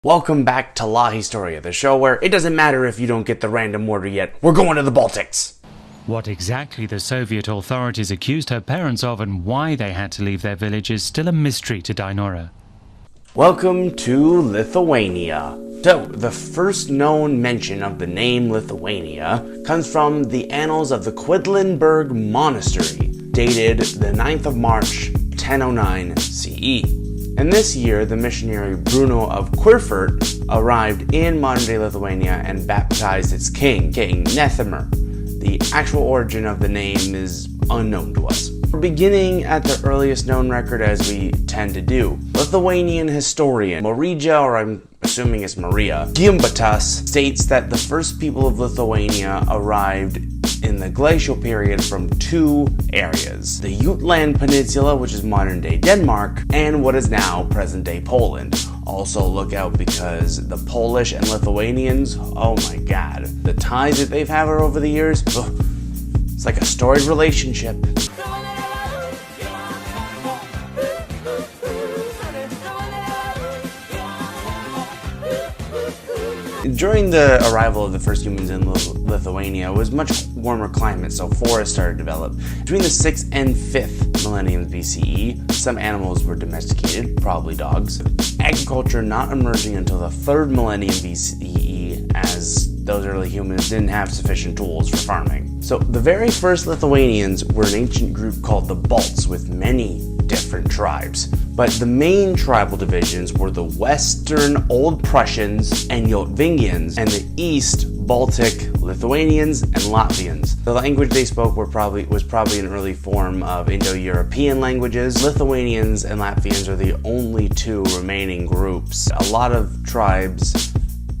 Welcome back to La Historia, the show where it doesn't matter if you don't get the random order yet, we're going to the Baltics! What exactly the Soviet authorities accused her parents of and why they had to leave their village is still a mystery to Dinora. Welcome to Lithuania. So, the first known mention of the name Lithuania comes from the annals of the Quedlinburg Monastery, dated the 9th of March, 1009 CE. And this year, the missionary Bruno of Querfurt arrived in modern-day Lithuania and baptized its king, King Nethimer. The actual origin of the name is unknown to us. We're beginning at the earliest known record, as we tend to do. Lithuanian historian Marija, or I'm assuming it's Maria, Gimbutas, states that the first people of Lithuania arrived in the glacial period from two areas: the Jutland Peninsula, which is modern-day Denmark, and what is now present-day Poland. Also look out, because the Polish and Lithuanians, oh my god, the ties that they've had over the years, it's like a storied relationship. During the arrival of the first humans in Lithuania, it was much warmer climate, so forests started to develop. Between the 6th and 5th millenniums BCE, some animals were domesticated, probably dogs. Agriculture not emerging until the 3rd millennium BCE, as those early humans didn't have sufficient tools for farming. So the very first Lithuanians were an ancient group called the Balts, with many different tribes. But the main tribal divisions were the Western Old Prussians and Yotvingians, and the East Baltic Lithuanians and Latvians. The language they spoke was probably an early form of Indo-European languages. Lithuanians and Latvians are the only two remaining groups. A lot of tribes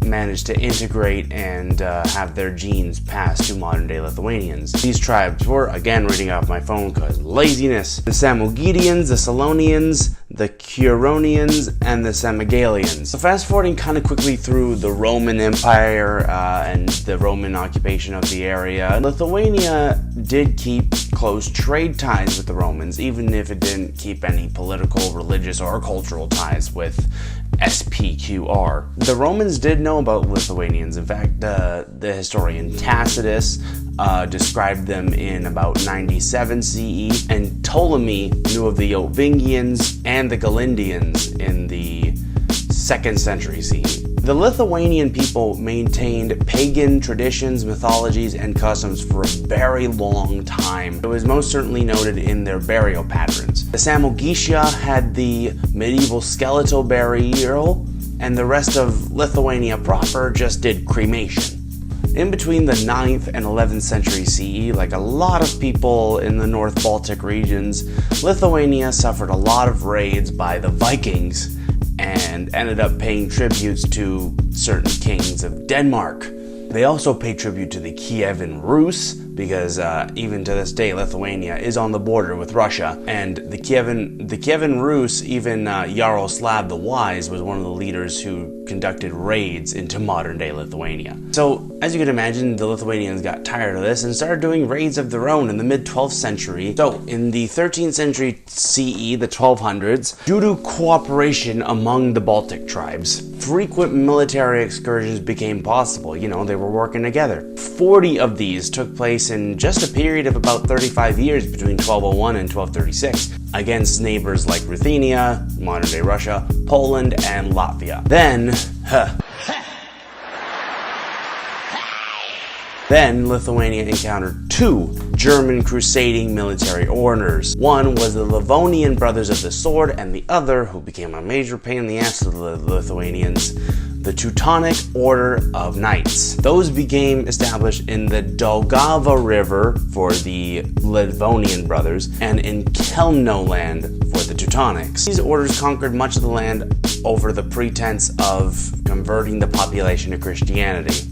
managed to integrate and have their genes passed to modern-day Lithuanians. These tribes were, again reading off my phone because laziness, the Samogitians, the Salonians, the Curonians, and the Samogalians. So fast forwarding kind of quickly through the Roman Empire and the Roman occupation of the area, Lithuania did keep close trade ties with the Romans, even if it didn't keep any political, religious, or cultural ties with SPQR. The Romans did know about Lithuanians. In fact, the historian Tacitus described them in about 97 CE, and Ptolemy knew of the Yotvingians and the Galindians in the 2nd century CE. The Lithuanian people maintained pagan traditions, mythologies, and customs for a very long time. It was most certainly noted in their burial patterns. The Samogitia had the medieval skeletal burial, and the rest of Lithuania proper just did cremation. In between the 9th and 11th century CE, like a lot of people in the North Baltic regions, Lithuania suffered a lot of raids by the Vikings and ended up paying tributes to certain kings of Denmark. They also paid tribute to the Kievan Rus, because even to this day, Lithuania is on the border with Russia. And the Kievan Rus, even Yaroslav the Wise, was one of the leaders who conducted raids into modern-day Lithuania. So, as you can imagine, the Lithuanians got tired of this and started doing raids of their own in the mid-12th century. So, in the 13th century CE, the 1200s, due to cooperation among the Baltic tribes, frequent military excursions became possible. You know, they were working together. 40 of these took place in just a period of about 35 years between 1201 and 1236 against neighbors like Ruthenia, modern-day Russia, Poland, and Latvia. Then Lithuania encountered two German crusading military orders. One was the Livonian Brothers of the Sword, and the other, who became a major pain in the ass to the Lithuanians, the Teutonic Order of Knights. Those became established in the Daugava River for the Livonian Brothers and in Kelno land for the Teutonics. These orders conquered much of the land over the pretense of converting the population to Christianity.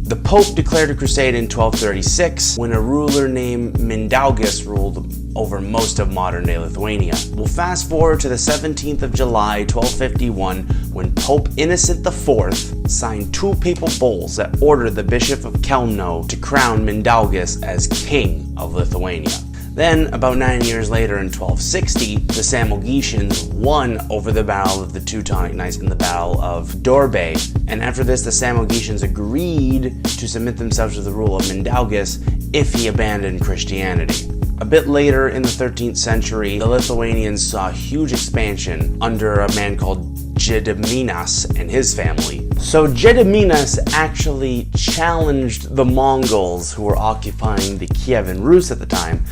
The Pope declared a crusade in 1236 when a ruler named Mindaugas ruled over most of modern-day Lithuania. We'll fast forward to the 17th of July, 1251, when Pope Innocent IV signed two papal bulls that ordered the Bishop of Kelno to crown Mindaugas as King of Lithuania. Then, about 9 years later in 1260, the Samogitians won over the Battle of the Teutonic Knights in the Battle of Dorbe, and after this the Samogitians agreed to submit themselves to the rule of Mindaugas if he abandoned Christianity. A bit later in the 13th century, the Lithuanians saw a huge expansion under a man called Gediminas and his family. So Gediminas actually challenged the Mongols who were occupying the Kievan Rus at the time.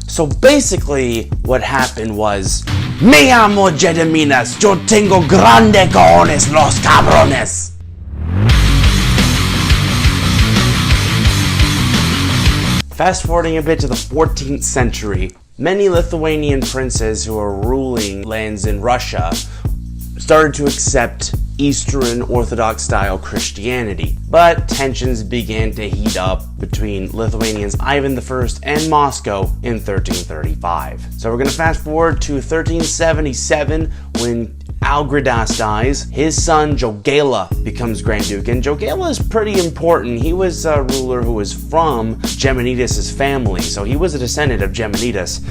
So basically what happened was, Me amo Gediminas, yo tengo grande cojones los cabrones. Fast forwarding a bit to the 14th century, many Lithuanian princes who were ruling lands in Russia started to accept Eastern Orthodox style Christianity, but tensions began to heat up between Lithuanians Ivan I and Moscow in 1335. So we're going to fast forward to 1377 when Algirdas dies. His son Jogaila becomes Grand Duke, and Jogaila is pretty important. He was a ruler who was from Geminidas' family, so he was a descendant of Geminidas.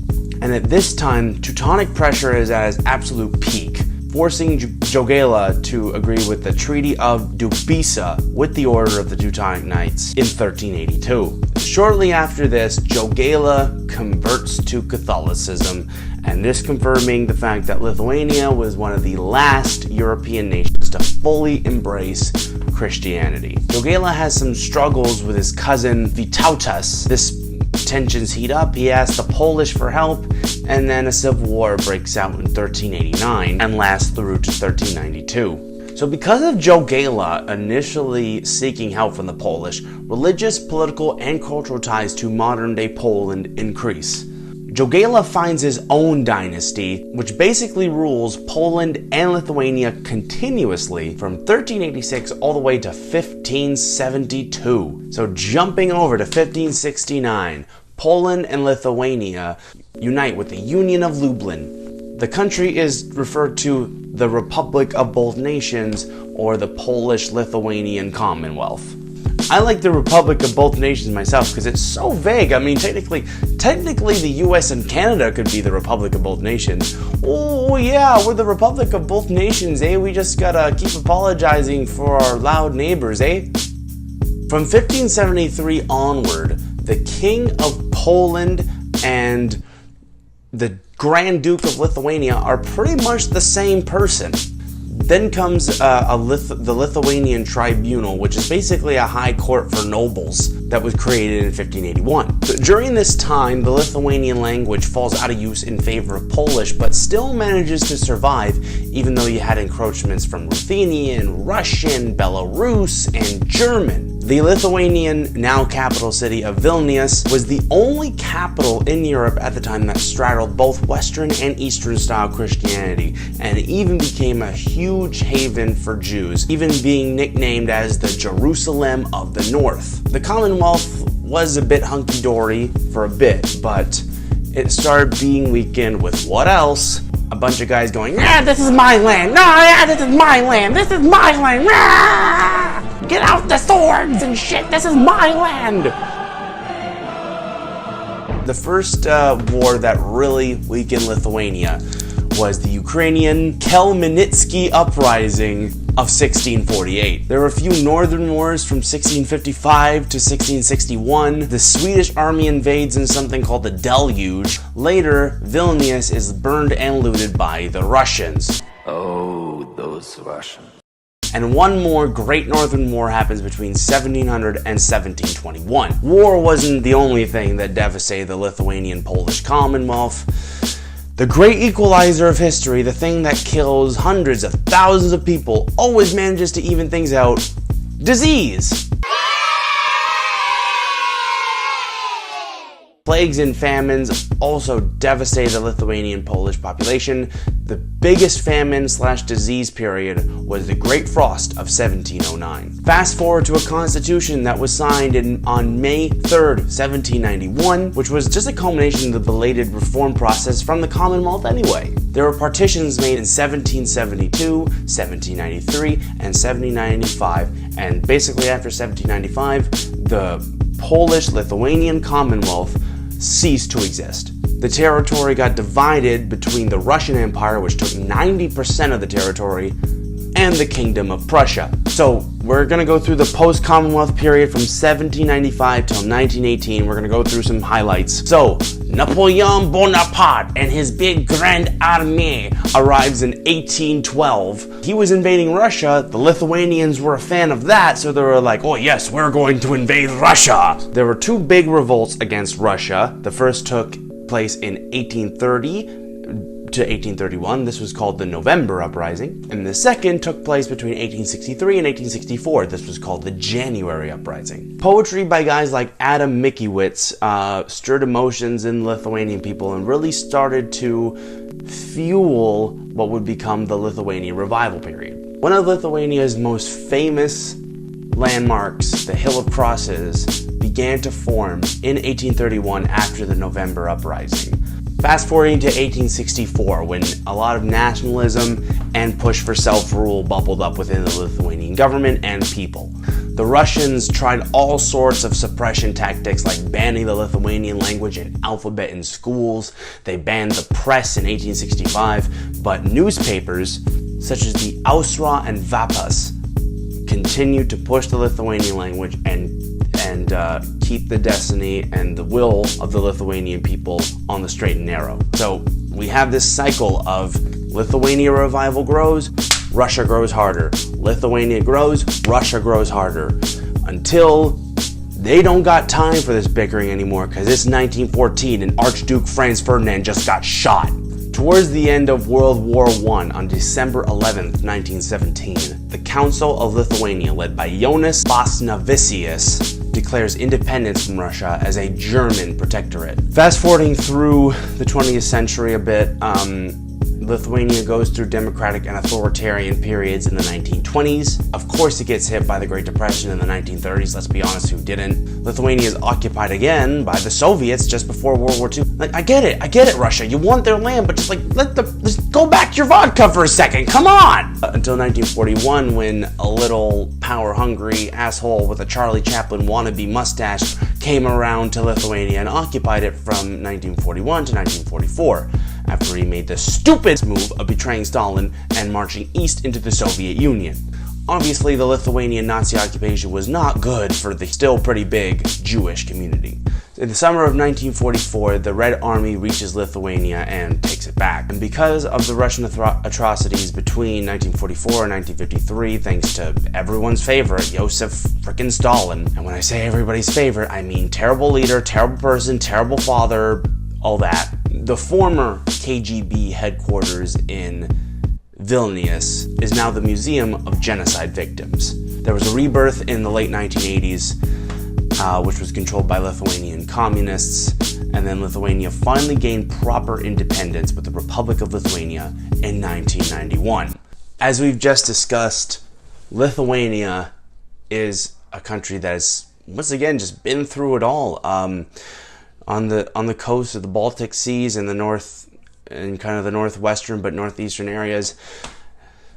And at this time, Teutonic pressure is at its absolute peak, forcing Jogaila to agree with the Treaty of Dubisa with the Order of the Teutonic Knights in 1382. Shortly after this, Jogaila converts to Catholicism, and this confirming the fact that Lithuania was one of the last European nations to fully embrace Christianity. Jogaila has some struggles with his cousin Vytautas. This tensions heat up, he asks the Polish for help, and then a civil war breaks out in 1389 and lasts through to 1392. So because of Jogaila initially seeking help from the Polish, religious, political, and cultural ties to modern-day Poland increase. Jogaila finds his own dynasty, which basically rules Poland and Lithuania continuously from 1386 all the way to 1572. So jumping over to 1569, Poland and Lithuania unite with the Union of Lublin. The country is referred to the Republic of Both Nations or the Polish-Lithuanian Commonwealth. I like the Republic of Both Nations myself because it's so vague. I mean, technically the US and Canada could be the Republic of Both Nations. Oh yeah, we're the Republic of Both Nations, eh? We just gotta keep apologizing for our loud neighbors, eh? From 1573 onward, the King of Poland and the Grand Duke of Lithuania are pretty much the same person. Then comes the Lithuanian Tribunal, which is basically a high court for nobles that was created in 1581. So during this time, the Lithuanian language falls out of use in favor of Polish, but still manages to survive, even though you had encroachments from Ruthenian, Russian, Belarus, and German. The Lithuanian, now capital city of Vilnius, was the only capital in Europe at the time that straddled both Western and Eastern style Christianity, and it even became a huge haven for Jews, even being nicknamed as the Jerusalem of the North. The Commonwealth was a bit hunky-dory for a bit, but it started being weakened with what else? A bunch of guys going, yeah, this is my land, no, yeah, this is my land, this is my land, yeah! Get out the swords and shit, this is my land! The first war that really weakened Lithuania was the Ukrainian Khmelnytsky uprising of 1648. There were a few northern wars from 1655 to 1661. The Swedish army invades in something called the Deluge. Later, Vilnius is burned and looted by the Russians. Oh, those Russians. And one more Great Northern War happens between 1700 and 1721. War wasn't the only thing that devastated the Lithuanian-Polish Commonwealth. The great equalizer of history, the thing that kills hundreds of thousands of people, always manages to even things out. Disease! Plagues and famines also devastated the Lithuanian-Polish population. The biggest famine/disease period was the Great Frost of 1709. Fast forward to a constitution that was signed on May 3rd, 1791, which was just a culmination of the belated reform process from the Commonwealth anyway. There were partitions made in 1772, 1793, and 1795, and basically after 1795, the Polish-Lithuanian Commonwealth ceased to exist. The territory got divided between the Russian Empire, which took 90% of the territory, and the Kingdom of Prussia. So we're going to go through the post-Commonwealth period from 1795 till 1918. We're going to go through some highlights. So Napoleon Bonaparte and his big Grande Armée arrives in 1812. He was invading Russia. The Lithuanians were a fan of that, so they were like, oh yes, we're going to invade Russia. There were two big revolts against Russia. The first took place in 1830 to 1831. This was called the November Uprising. And the second took place between 1863 and 1864. This was called the January Uprising. Poetry by guys like Adam Mickiewicz stirred emotions in Lithuanian people and really started to fuel what would become the Lithuanian Revival period. One of Lithuania's most famous landmarks, the Hill of Crosses, began to form in 1831 after the November Uprising. Fast forwarding to 1864, when a lot of nationalism and push for self-rule bubbled up within the Lithuanian government and people. The Russians tried all sorts of suppression tactics, like banning the Lithuanian language and alphabet in schools. They banned the press in 1865, but newspapers such as the Ausra and Vapas continued to push the Lithuanian language and keep the destiny and the will of the Lithuanian people on the straight and narrow. So we have this cycle of Lithuania revival grows, Russia grows harder. Lithuania grows, Russia grows harder. Until they don't got time for this bickering anymore, because it's 1914 and Archduke Franz Ferdinand just got shot. Towards the end of World War I, on December 11th, 1917, the Council of Lithuania, led by Jonas Basnavicius, declares independence from Russia as a German protectorate. Fast forwarding through the 20th century a bit, Lithuania goes through democratic and authoritarian periods in the 1920s. Of course, it gets hit by the Great Depression in the 1930s. Let's be honest, who didn't? Lithuania is occupied again by the Soviets just before World War II. Like, I get it, Russia. You want their land, but just like just go back to your vodka for a second. Come on! Until 1941, when a little power-hungry asshole with a Charlie Chaplin wannabe mustache came around to Lithuania and occupied it from 1941 to 1944. After he made the stupid move of betraying Stalin and marching east into the Soviet Union. Obviously, the Lithuanian Nazi occupation was not good for the still pretty big Jewish community. In the summer of 1944, the Red Army reaches Lithuania and takes it back. And because of the Russian atrocities between 1944 and 1953, thanks to everyone's favorite, Joseph frickin' Stalin, and when I say everybody's favorite, I mean terrible leader, terrible person, terrible father, all that. The former KGB headquarters in Vilnius is now the Museum of Genocide Victims. There was a rebirth in the late 1980s, which was controlled by Lithuanian communists, and then Lithuania finally gained proper independence with the Republic of Lithuania in 1991. As we've just discussed, Lithuania is a country that has, once again, just been through it all. On the coast of the Baltic Seas in the north, in kind of the northwestern but northeastern areas,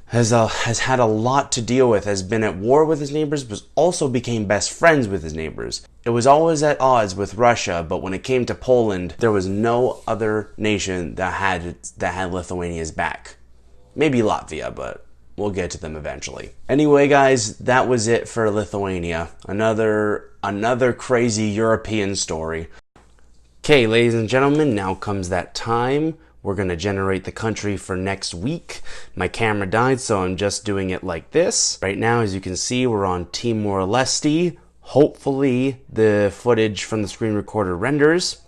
has had a lot to deal with, has been at war with his neighbors, but also became best friends with his neighbors. It was always at odds with Russia, but when it came to Poland, there was no other nation that had Lithuania's back. Maybe Latvia, but we'll get to them eventually. Anyway, guys, that was it for Lithuania. Another crazy European story. Okay, ladies and gentlemen, now comes that time. We're going to generate the country for next week. My camera died, so I'm just doing it like this. Right now, as you can see, we're on Timor-Leste. Hopefully, the footage from the screen recorder renders.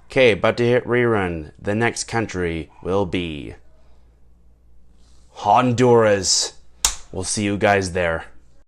Okay, about to hit rerun. The next country will be Honduras. We'll see you guys there.